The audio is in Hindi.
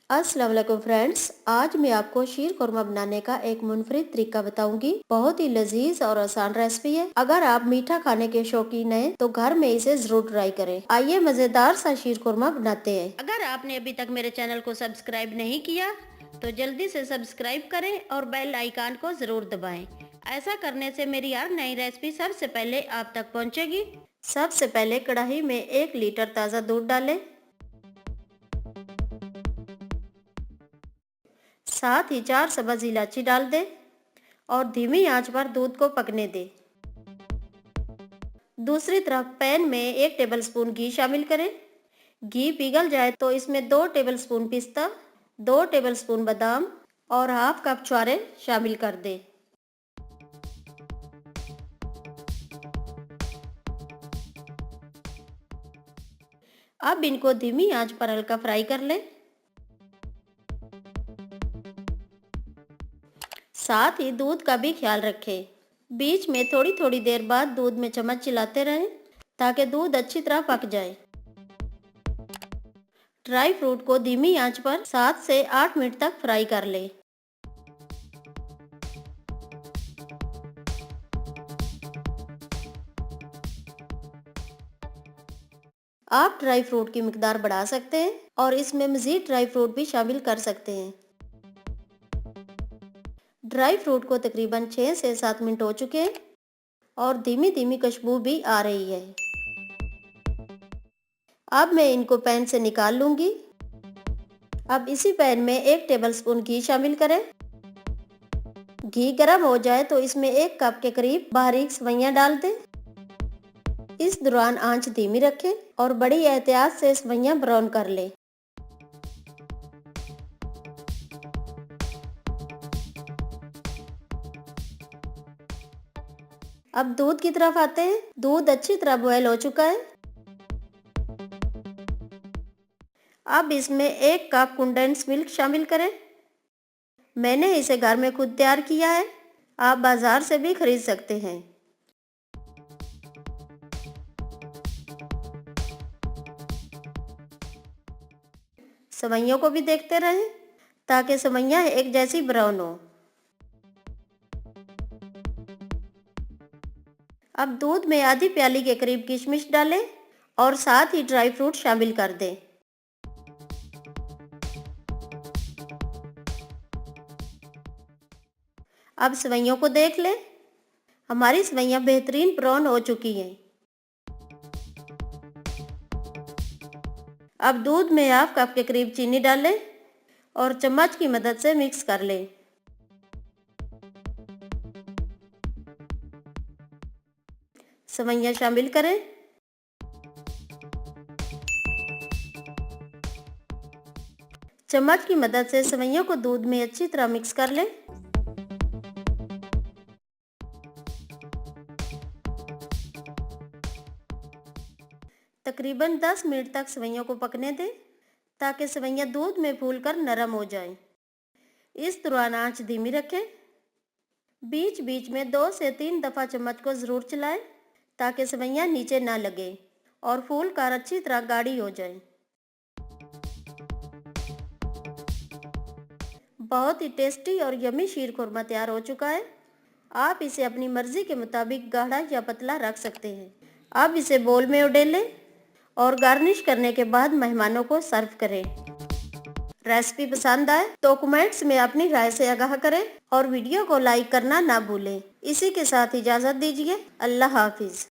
अस्सलाम वालेकुम फ्रेंड्स, आज मैं आपको शीर कुरमा बनाने का एक मुनफरिद तरीका बताऊंगी। बहुत ही लजीज और आसान रेसिपी है। अगर आप मीठा खाने के शौकीन हैं तो घर में इसे जरूर ट्राई करें। आइए मजेदार सा शीर कुरमा बनाते हैं। अगर आपने अभी तक मेरे चैनल को सब्सक्राइब नहीं किया तो जल्दी से सब्सक्राइब करें और बेल आइकन को जरूर दबाएं। ऐसा करने से मेरी हर नई रेसिपी सबसे पहले आप तक पहुँचेगी। सबसे पहले कढ़ाई में 1 लीटर ताज़ा दूध डालें। साथ ही 4 सब्ज इलायची डाल दें और धीमी आंच पर दूध को पकने दें। दूसरी तरफ पैन में 1 टेबलस्पून घी शामिल करें। घी पिघल जाए तो इसमें 2 टेबलस्पून पिस्ता, 2 टेबलस्पून बादाम और हाफ कप छुआरे शामिल कर दें। अब इनको धीमी आंच पर हल्का फ्राई कर लें। साथ ही दूध का भी ख्याल रखें। बीच में थोड़ी थोड़ी देर बाद दूध में चम्मच चलाते रहें ताकि दूध अच्छी तरह पक जाए। ड्राई फ्रूट को धीमी आंच पर 7 से 8 मिनट तक फ्राई कर लें। आप ड्राई फ्रूट की मिकदार बढ़ा सकते हैं और इसमें मज़ीद ड्राई फ्रूट भी शामिल कर सकते हैं। ड्राई फ्रूट को तकरीबन 6 से 7 मिनट हो चुके हैं और धीमी धीमी खुशबू भी आ रही है। अब मैं इनको पैन से निकाल लूंगी। अब इसी पैन में 1 टेबलस्पून घी शामिल करें। घी गर्म हो जाए तो इसमें 1 कप के करीब बारीक सेवइयां डाल दें। इस दौरान आंच धीमी रखें और बड़ी एहतियात से सेवइयां ब्राउन कर लें। अब दूध की तरफ आते हैं। दूध अच्छी तरह बॉयल हो चुका है। अब इसमें 1 कप कंडेंस मिल्क शामिल करें। मैंने इसे घर में खुद तैयार किया है, आप बाजार से भी खरीद सकते हैं। सेवइयों को भी देखते रहें ताकि सेवइयां एक जैसी ब्राउन हो। अब दूध में आधी प्याली के करीब किशमिश डालें और साथ ही ड्राई फ्रूट शामिल कर दें। अब सेवइयों को देख लें। हमारी सेवइयां बेहतरीन ब्राउन हो चुकी हैं। अब दूध में हाफ कप के करीब चीनी डालें और चम्मच की मदद से मिक्स कर लें। सेवइयां शामिल करें। चम्मच की मदद से सेवइयों को दूध में अच्छी तरह मिक्स कर लें। तकरीबन 10 मिनट तक सेवइयों को पकने दें ताकि सेवइयां दूध में फूलकर नरम हो जाएं। इस दौरान आंच धीमी रखें। बीच बीच में 2 से 3 दफ़ा चम्मच को ज़रूर चलाएं ताकि सेवइयां नीचे ना लगे और फूल कर अच्छी तरह गाढ़ी हो जाए। बहुत ही टेस्टी और यमी शीर खुरमा तैयार हो चुका है। आप इसे अपनी मर्जी के मुताबिक गाढ़ा या पतला रख सकते हैं। अब इसे बोल में उडेलें और गार्निश करने के बाद मेहमानों को सर्व करें। रेसिपी पसंद आए तो कमेंट्स में अपनी राय से आगाह करें और वीडियो को लाइक करना ना भूलें। इसी के साथ इजाज़त दीजिए। अल्लाह हाफिज़।